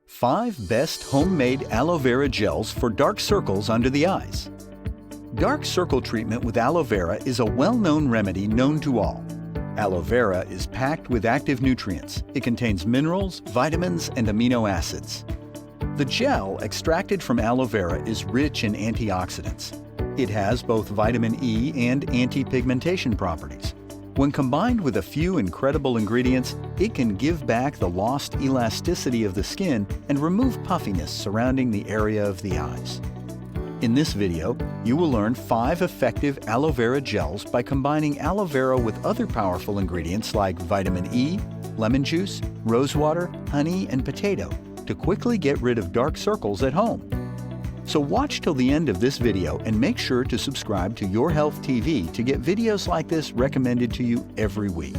5 best homemade aloe vera gels for dark circles under the eyes. Dark circle treatment with aloe vera is a well-known remedy known to all. Aloe vera is packed with active nutrients. It contains minerals, vitamins, and amino acids. The gel extracted from aloe vera is rich in antioxidants. It has both vitamin E and anti-pigmentation properties. When combined with a few incredible ingredients, it can give back the lost elasticity of the skin and remove puffiness surrounding the area of the eyes. In this video, you will learn 5 effective aloe vera gels by combining aloe vera with other powerful ingredients like vitamin E, lemon juice, rosewater, honey, and potato to quickly get rid of dark circles at home. So watch till the end of this video and make sure to subscribe to Your Health TV to get videos like this recommended to you every week.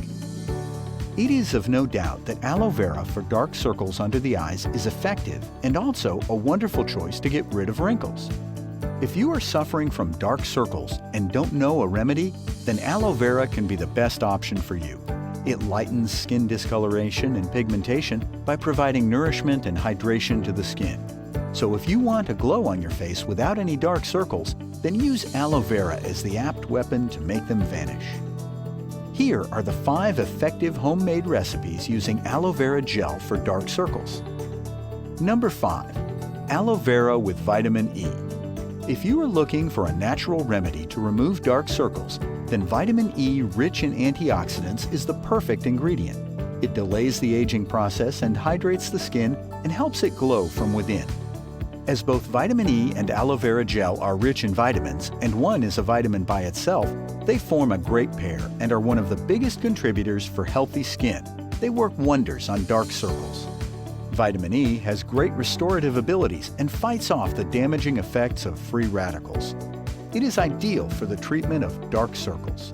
It is of no doubt that aloe vera for dark circles under the eyes is effective and also a wonderful choice to get rid of wrinkles. If you are suffering from dark circles and don't know a remedy, then aloe vera can be the best option for you. It lightens skin discoloration and pigmentation by providing nourishment and hydration to the skin. So if you want a glow on your face without any dark circles, then use aloe vera as the apt weapon to make them vanish. Here are the 5 effective homemade recipes using aloe vera gel for dark circles. Number 5. Aloe vera with vitamin E. If you are looking for a natural remedy to remove dark circles, then vitamin E rich in antioxidants is the perfect ingredient. It delays the aging process and hydrates the skin and helps it glow from within. As both vitamin E and aloe vera gel are rich in vitamins, and one is a vitamin by itself, they form a great pair and are one of the biggest contributors for healthy skin. They work wonders on dark circles. Vitamin E has great restorative abilities and fights off the damaging effects of free radicals. It is ideal for the treatment of dark circles.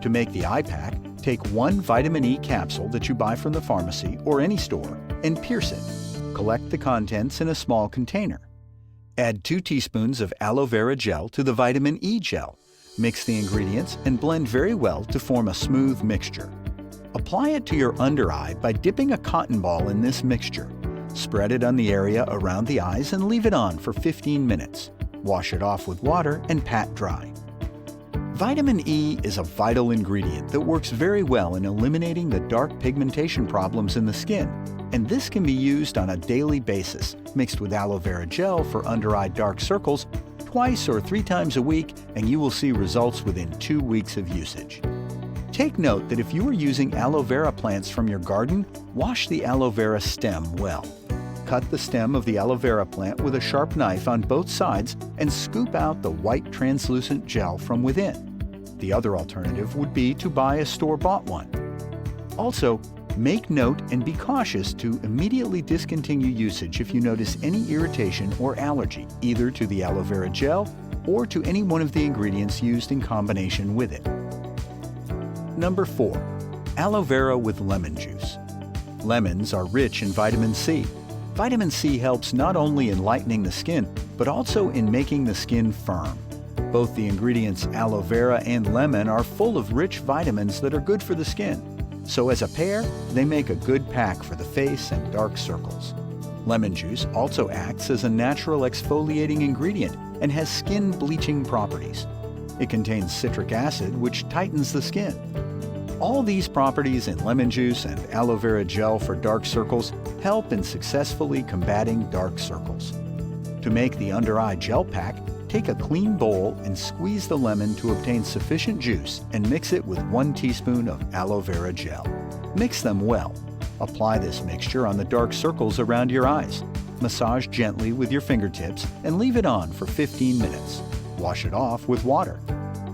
To make the eye pack, take 1 vitamin E capsule that you buy from the pharmacy or any store and pierce it. Collect the contents in a small container. Add 2 teaspoons of aloe vera gel to the vitamin E gel. Mix the ingredients and blend very well to form a smooth mixture. Apply it to your under eye by dipping a cotton ball in this mixture. Spread it on the area around the eyes and leave it on for 15 minutes. Wash it off with water and pat dry. Vitamin E is a vital ingredient that works very well in eliminating the dark pigmentation problems in the skin, and this can be used on a daily basis, mixed with aloe vera gel for under-eye dark circles, twice or 3 times a week, and you will see results within 2 weeks of usage. Take note that if you are using aloe vera plants from your garden, wash the aloe vera stem well. Cut the stem of the aloe vera plant with a sharp knife on both sides and scoop out the white translucent gel from within. The other alternative would be to buy a store-bought one. Also, make note and be cautious to immediately discontinue usage if you notice any irritation or allergy, either to the aloe vera gel or to any one of the ingredients used in combination with it. Number 4. Aloe vera with lemon juice. Lemons are rich in vitamin C. Vitamin C helps not only in lightening the skin, but also in making the skin firm. Both the ingredients aloe vera and lemon are full of rich vitamins that are good for the skin. So as a pair, they make a good pack for the face and dark circles. Lemon juice also acts as a natural exfoliating ingredient and has skin bleaching properties. It contains citric acid, which tightens the skin. All these properties in lemon juice and aloe vera gel for dark circles help in successfully combating dark circles. To make the under-eye gel pack, take a clean bowl and squeeze the lemon to obtain sufficient juice and mix it with 1 teaspoon of aloe vera gel. Mix them well. Apply this mixture on the dark circles around your eyes. Massage gently with your fingertips and leave it on for 15 minutes. Wash it off with water.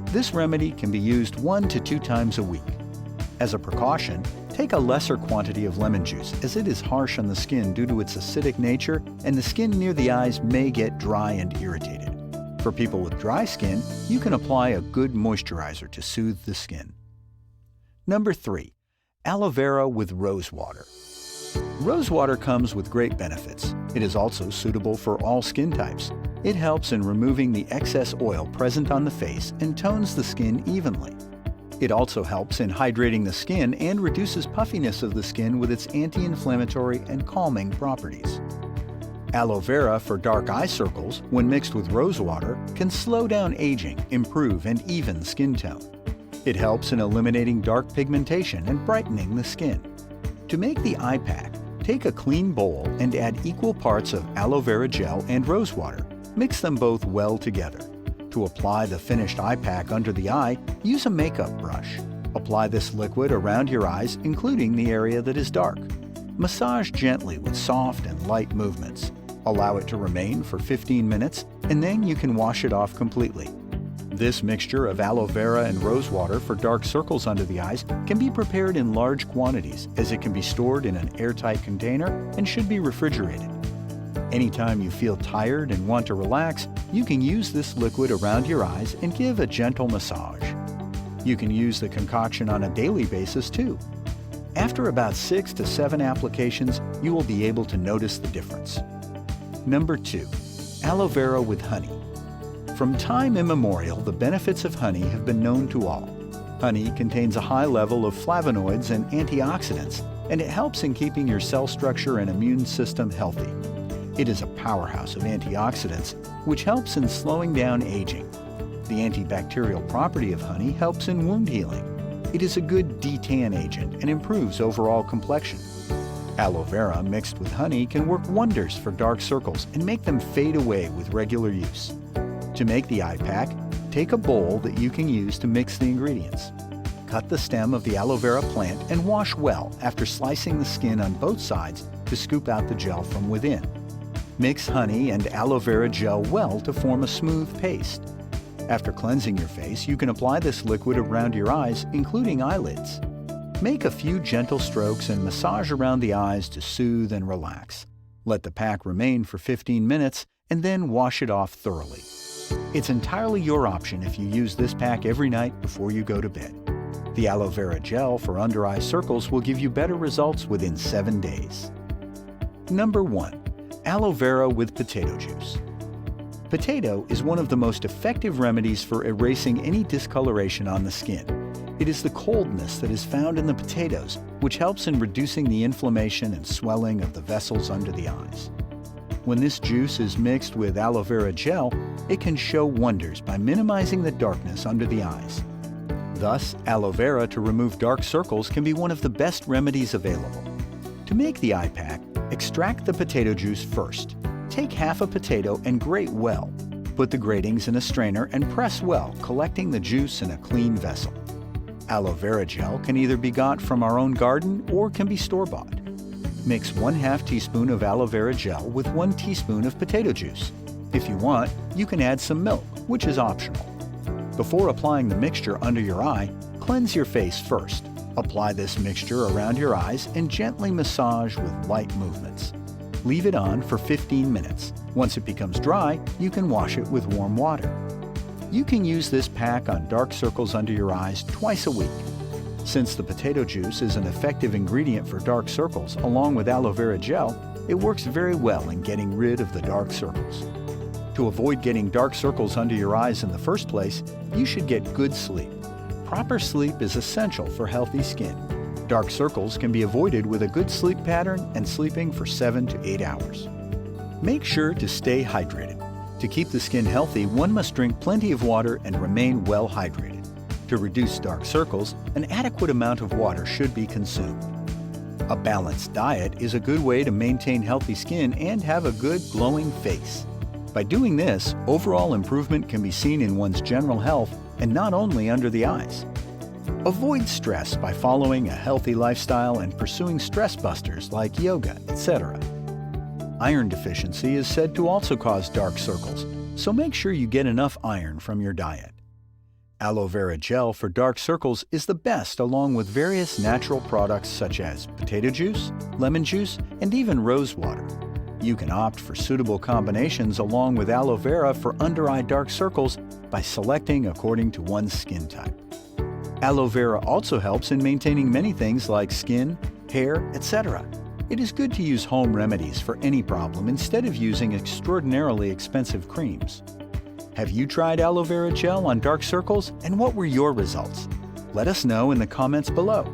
This remedy can be used 1 to 2 times a week. As a precaution, take a lesser quantity of lemon juice as it is harsh on the skin due to its acidic nature and the skin near the eyes may get dry and irritated. For people with dry skin, you can apply a good moisturizer to soothe the skin. Number 3. Aloe vera with rosewater. Rosewater comes with great benefits. It is also suitable for all skin types. It helps in removing the excess oil present on the face and tones the skin evenly. It also helps in hydrating the skin and reduces puffiness of the skin with its anti-inflammatory and calming properties. Aloe vera for dark eye circles, when mixed with rose water, can slow down aging, improve and even skin tone. It helps in eliminating dark pigmentation and brightening the skin. To make the eye pack, take a clean bowl and add equal parts of aloe vera gel and rose water. Mix them both well together. To apply the finished eye pack under the eye, use a makeup brush. Apply this liquid around your eyes, including the area that is dark. Massage gently with soft and light movements. Allow it to remain for 15 minutes, and then you can wash it off completely. This mixture of aloe vera and rose water for dark circles under the eyes can be prepared in large quantities, as it can be stored in an airtight container and should be refrigerated. Anytime you feel tired and want to relax, you can use this liquid around your eyes and give a gentle massage. You can use the concoction on a daily basis too. After about 6 to 7 applications, you will be able to notice the difference. Number 2. Aloe vera with honey. From time immemorial, the benefits of honey have been known to all. Honey contains a high level of flavonoids and antioxidants, and it helps in keeping your cell structure and immune system healthy. It is a powerhouse of antioxidants, which helps in slowing down aging. The antibacterial property of honey helps in wound healing. It is a good detan agent and improves overall complexion. Aloe vera mixed with honey can work wonders for dark circles and make them fade away with regular use. To make the eye pack, take a bowl that you can use to mix the ingredients. Cut the stem of the aloe vera plant and wash well after slicing the skin on both sides to scoop out the gel from within. Mix honey and aloe vera gel well to form a smooth paste. After cleansing your face, you can apply this liquid around your eyes, including eyelids. Make a few gentle strokes and massage around the eyes to soothe and relax. Let the pack remain for 15 minutes and then wash it off thoroughly. It's entirely your option if you use this pack every night before you go to bed. The aloe vera gel for under eye circles will give you better results within 7 days. Number 1. Aloe vera with potato juice. Potato is one of the most effective remedies for erasing any discoloration on the skin. It is the coldness that is found in the potatoes, which helps in reducing the inflammation and swelling of the vessels under the eyes. When this juice is mixed with aloe vera gel, it can show wonders by minimizing the darkness under the eyes. Thus, aloe vera to remove dark circles can be one of the best remedies available. To make the eye pack, extract the potato juice first. Take half a potato and grate well. Put the gratings in a strainer and press well, collecting the juice in a clean vessel. Aloe vera gel can either be got from our own garden or can be store-bought. Mix 1/2 teaspoon of aloe vera gel with 1 teaspoon of potato juice. If you want, you can add some milk, which is optional. Before applying the mixture under your eye, cleanse your face first. Apply this mixture around your eyes and gently massage with light movements. Leave it on for 15 minutes. Once it becomes dry, you can wash it with warm water. You can use this pack on dark circles under your eyes twice a week. Since the potato juice is an effective ingredient for dark circles along with aloe vera gel, it works very well in getting rid of the dark circles. To avoid getting dark circles under your eyes in the first place, you should get good sleep. Proper sleep is essential for healthy skin. Dark circles can be avoided with a good sleep pattern and sleeping for 7 to 8 hours. Make sure to stay hydrated. To keep the skin healthy, one must drink plenty of water and remain well hydrated. To reduce dark circles, an adequate amount of water should be consumed. A balanced diet is a good way to maintain healthy skin and have a good, glowing face. By doing this, overall improvement can be seen in one's general health and not only under the eyes. Avoid stress by following a healthy lifestyle and pursuing stress busters like yoga, etc. Iron deficiency is said to also cause dark circles, so make sure you get enough iron from your diet. Aloe vera gel for dark circles is the best along with various natural products such as potato juice, lemon juice, and even rose water. You can opt for suitable combinations along with aloe vera for under-eye dark circles by selecting according to one's skin type. Aloe vera also helps in maintaining many things like skin, hair, etc. It is good to use home remedies for any problem instead of using extraordinarily expensive creams. Have you tried aloe vera gel on dark circles, and what were your results? Let us know in the comments below.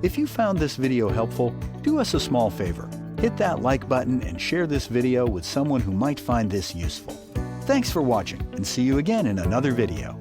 If you found this video helpful, do us a small favor. Hit that like button and share this video with someone who might find this useful. Thanks for watching, and see you again in another video.